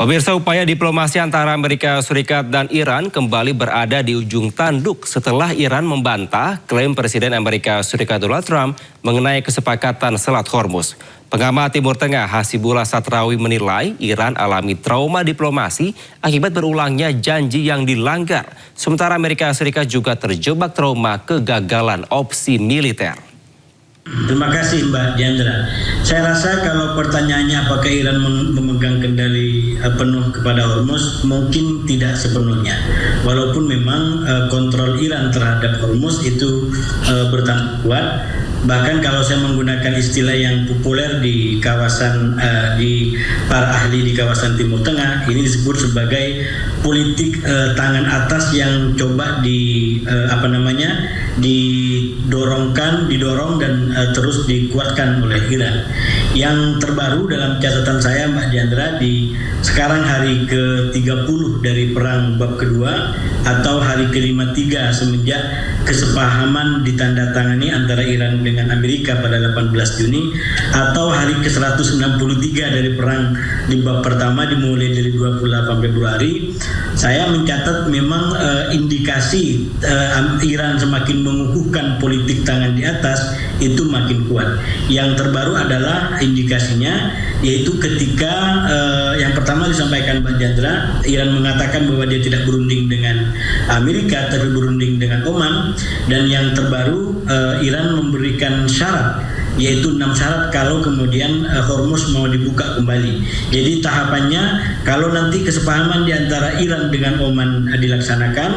Pemirsa, upaya diplomasi antara Amerika Serikat dan Iran kembali berada di ujung tanduk setelah Iran membantah klaim Presiden Amerika Serikat Donald Trump mengenai kesepakatan Selat Hormuz. Pengamat Timur Tengah Hasibullah Satrawi menilai Iran alami trauma diplomasi akibat berulangnya janji yang dilanggar. Sementara Amerika Serikat juga terjebak trauma kegagalan opsi militer. Terima kasih Mbak Diandra. Saya rasa kalau pertanyaannya apakah Iran memegang kendali penuh kepada Hormuz, mungkin tidak sepenuhnya. Walaupun memang kontrol Iran terhadap Hormuz itu bertambah kuat. Bahkan kalau saya menggunakan istilah yang populer di kawasan di para ahli di kawasan Timur Tengah, ini disebut sebagai politik tangan atas yang coba didorong dan terus dikuatkan oleh Iran. Yang terbaru dalam catatan saya Mbak Diandra, di sekarang hari ke-30 dari perang bab kedua atau hari ke-53 semenjak kesepahaman ditandatangani antara Iran dengan Amerika pada 18 Juni atau hari ke-163 dari perang di bab pertama dimulai dari 28 Februari, saya mencatat memang indikasi Iran semakin mengukuhkan politik tangan di atas itu makin kuat. Yang terbaru adalah indikasinya yaitu ketika yang pertama disampaikan Mbak Diandra, Iran mengatakan bahwa dia tidak berunding dengan Amerika tapi berunding dengan Oman, dan yang terbaru Iran memberikan syarat yaitu 6 syarat kalau kemudian Hormuz mau dibuka kembali. Jadi tahapannya kalau nanti kesepahaman di antara Iran dengan Oman dilaksanakan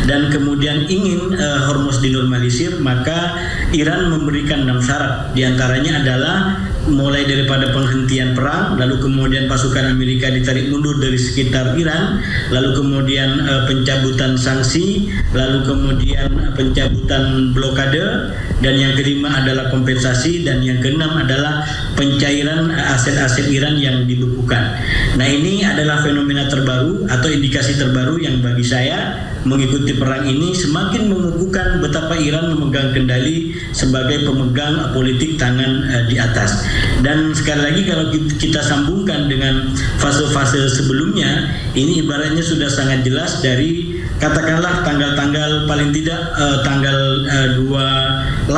dan kemudian ingin Hormuz dinormalisir, maka Iran memberikan 6 syarat. Di antaranya adalah mulai daripada penghentian perang, lalu kemudian pasukan Amerika ditarik mundur dari sekitar Iran, lalu kemudian pencabutan sanksi, lalu kemudian pencabutan blokade, dan yang kelima adalah kompensasi, dan yang keenam adalah pencairan aset-aset Iran yang dibekukan. Nah, ini adalah fenomena terbaru atau indikasi terbaru yang bagi saya mengikuti perang ini semakin mengukuhkan betapa Iran memegang kendali sebagai pemegang politik tangan di atas. Dan sekali lagi kalau kita sambungkan dengan fase-fase sebelumnya, ini ibaratnya sudah sangat jelas dari katakanlah tanggal-tanggal paling tidak tanggal 28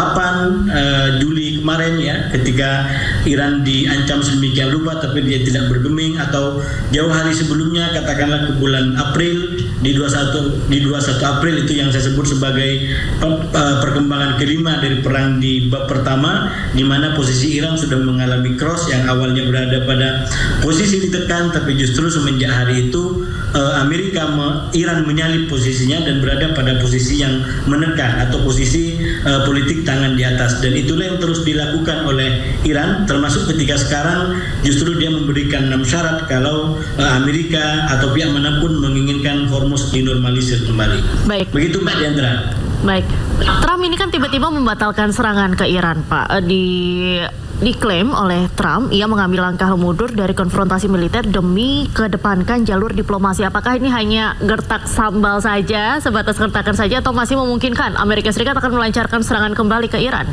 Juli kemarin ya, ketika Iran diancam sedemikian rupa tapi dia tidak bergeming, atau jauh hari sebelumnya katakanlah ke bulan April di 21 April itu yang saya sebut sebagai perkembangan kelima dari perang di bab pertama, di mana posisi Iran sudah mengalami cross yang awalnya berada pada posisi ditekan, tapi justru semenjak hari itu Iran menyalip posisinya dan berada pada posisi yang menekan atau posisi politik tangan di atas, dan itulah yang terus dilakukan oleh Iran, termasuk ketika sekarang justru dia memberikan 6 syarat kalau Amerika atau pihak manapun menginginkan Hormuz dinormalisir kembali. Baik. Begitu Mbak Diandra. Baik, Trump ini kan tiba-tiba membatalkan serangan ke Iran, Pak. Diklaim oleh Trump, ia mengambil langkah mundur dari konfrontasi militer demi kedepankan jalur diplomasi. Apakah ini hanya gertak sambal saja, sebatas gertakan saja, atau masih memungkinkan Amerika Serikat akan melancarkan serangan kembali ke Iran?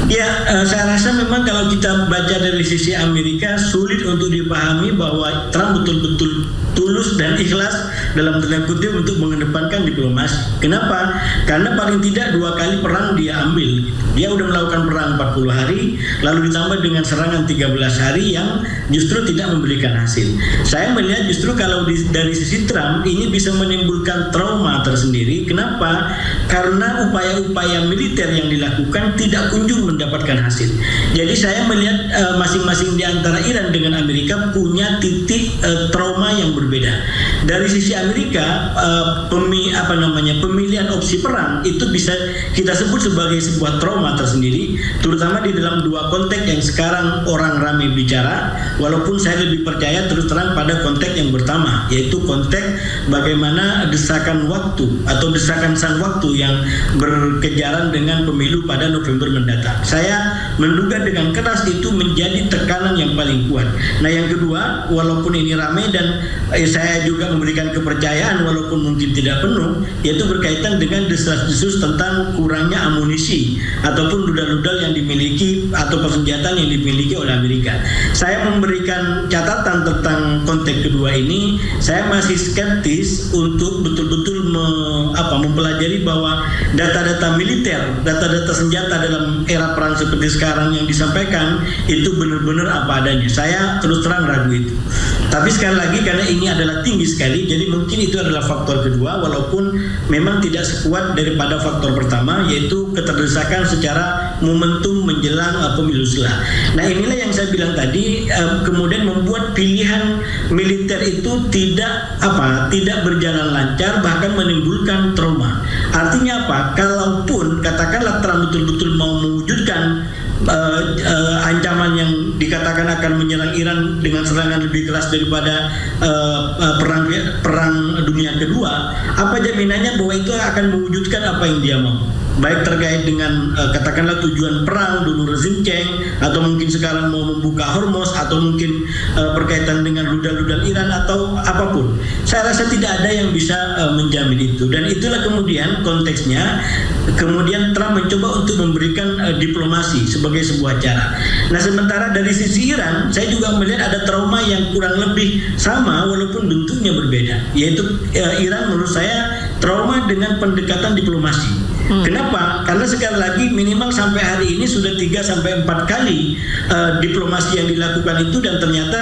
Ya, saya rasa memang kalau kita baca dari sisi Amerika sulit untuk dipahami bahwa Trump betul-betul tulus dan ikhlas dalam tanda kutip untuk mengedepankan diplomasi. Kenapa? Karena paling tidak 2 kali perang dia ambil. Dia udah melakukan perang 40 hari, lalu ditambah dengan serangan 13 hari yang justru tidak memberikan hasil. Saya melihat justru kalau dari sisi Trump ini bisa menimbulkan trauma tersendiri. Kenapa? Karena upaya-upaya militer yang dilakukan tidak kunjung mendapatkan hasil. Jadi saya melihat masing-masing di antara Iran dengan Amerika punya titik trauma yang berbeda. Dari sisi Amerika, pemilihan opsi perang itu bisa kita sebut sebagai sebuah trauma tersendiri, terutama di dalam 2 konteks yang sekarang orang ramai bicara, walaupun saya lebih percaya terus terang pada konteks yang pertama, yaitu konteks bagaimana desakan waktu atau desakan sang waktu yang berkejaran dengan pemilu pada November mendatang. Saya menduga dengan keras itu menjadi tekanan yang paling kuat. Nah, yang kedua, walaupun ini ramai dan saya juga memberikan kepercayaan walaupun mungkin tidak penuh, yaitu berkaitan dengan desas-desus tentang kurangnya amunisi ataupun rudal-rudal yang dimiliki atau persenjataan yang dimiliki oleh Amerika. Saya memberikan catatan tentang konteks kedua ini. Saya masih skeptis untuk betul-betul mempelajari bahwa data-data militer, data-data senjata dalam era perang seperti sekarang yang disampaikan itu benar-benar apa adanya. Saya terus terang ragu itu. Tapi sekali lagi karena ini adalah tinggi sekali, jadi mungkin itu adalah faktor kedua, walaupun memang tidak sekuat daripada faktor pertama, yaitu keterdesakan secara momentum menjelang pemilu selah. Nah inilah yang saya bilang tadi, kemudian membuat pilihan militer itu tidak berjalan lancar, bahkan menimbulkan trauma. Artinya apa? Kalaupun katakanlah Trump betul-betul mau mewujudkan ancaman yang dikatakan akan menyerang Iran dengan serangan lebih keras daripada perang dunia kedua, apa jaminannya bahwa itu akan mewujudkan apa yang dia mau? Baik terkait dengan katakanlah tujuan perang dulu rezim Cheng, atau mungkin sekarang mau membuka Hormuz, atau mungkin berkaitan dengan rudal-rudal Iran atau apapun. Saya rasa tidak ada yang bisa menjamin itu, dan itulah kemudian konteksnya. Kemudian Trump mencoba untuk memberikan diplomasi sebagai sebuah cara. Nah sementara dari sisi Iran, saya juga melihat ada trauma yang kurang lebih sama walaupun bentuknya berbeda, yaitu Iran menurut saya trauma dengan pendekatan diplomasi. Kenapa? Karena sekali lagi minimal sampai hari ini sudah 3-4 kali diplomasi yang dilakukan itu, dan ternyata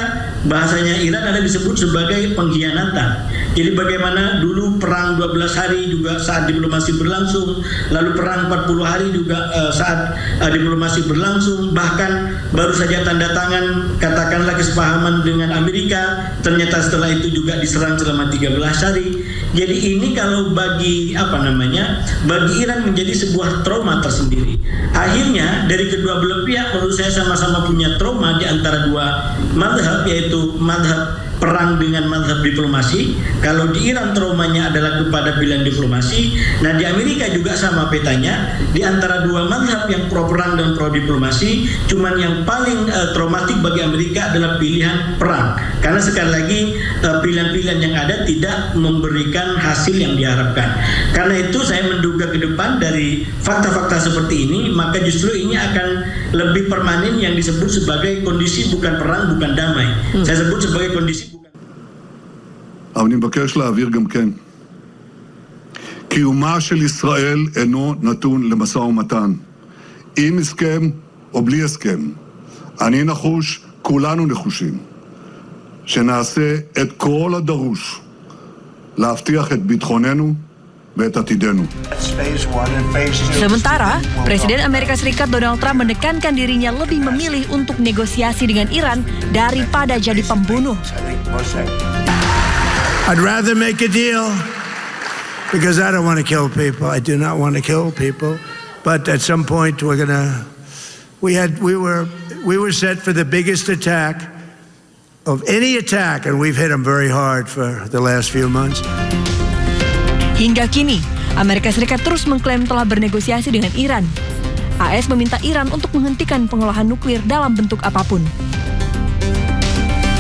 bahasanya Iran ada disebut sebagai pengkhianatan. Jadi bagaimana dulu perang 12 hari juga saat diplomasi berlangsung, lalu perang 40 hari juga saat diplomasi berlangsung, bahkan baru saja tanda tangan katakanlah kesepahaman dengan Amerika, ternyata setelah itu juga diserang selama 13 hari. Jadi ini kalau bagi Iran menjadi sebuah trauma tersendiri. Akhirnya dari kedua belah pihak menurut saya sama-sama punya trauma di antara dua mazhab, yaitu mazhab perang dengan mazhab diplomasi. Kalau di Iran traumanya adalah kepada pilihan diplomasi. Nah di Amerika juga sama petanya, di antara dua mazhab yang pro perang dan pro diplomasi. Cuman yang paling traumatik bagi Amerika adalah pilihan perang, karena sekali lagi pilihan-pilihan yang ada tidak memberikan hasil yang diharapkan. Karena itu saya menduga ke depan dari fakta-fakta seperti ini, maka justru ini akan lebih permanen yang disebut sebagai kondisi bukan perang, bukan damai. Saya sebut sebagai kondisi. אבל אני מבקש להעביר גם כן. קיומה של ישראל אינו נתון למשא ומתן. עם הסכם או בלי הסכם. אני נחוש, כולנו נחושים. שנעשה את כל הדרוש להבטיח את ביטחוננו ואת עתידנו. Sementara, Presiden Amerika Serikat Donald Trump menekankan dirinya lebih memilih untuk negosiasi dengan Iran daripada jadi pembunuh. I'd rather make a deal because I don't want to kill people. I do not want to kill people. But at some point we were set for the biggest attack of any attack, and we've hit them very hard for the last few months. Hingga kini, Amerika Serikat terus mengklaim telah bernegosiasi dengan Iran. AS meminta Iran untuk menghentikan pengolahan nuklir dalam bentuk apapun.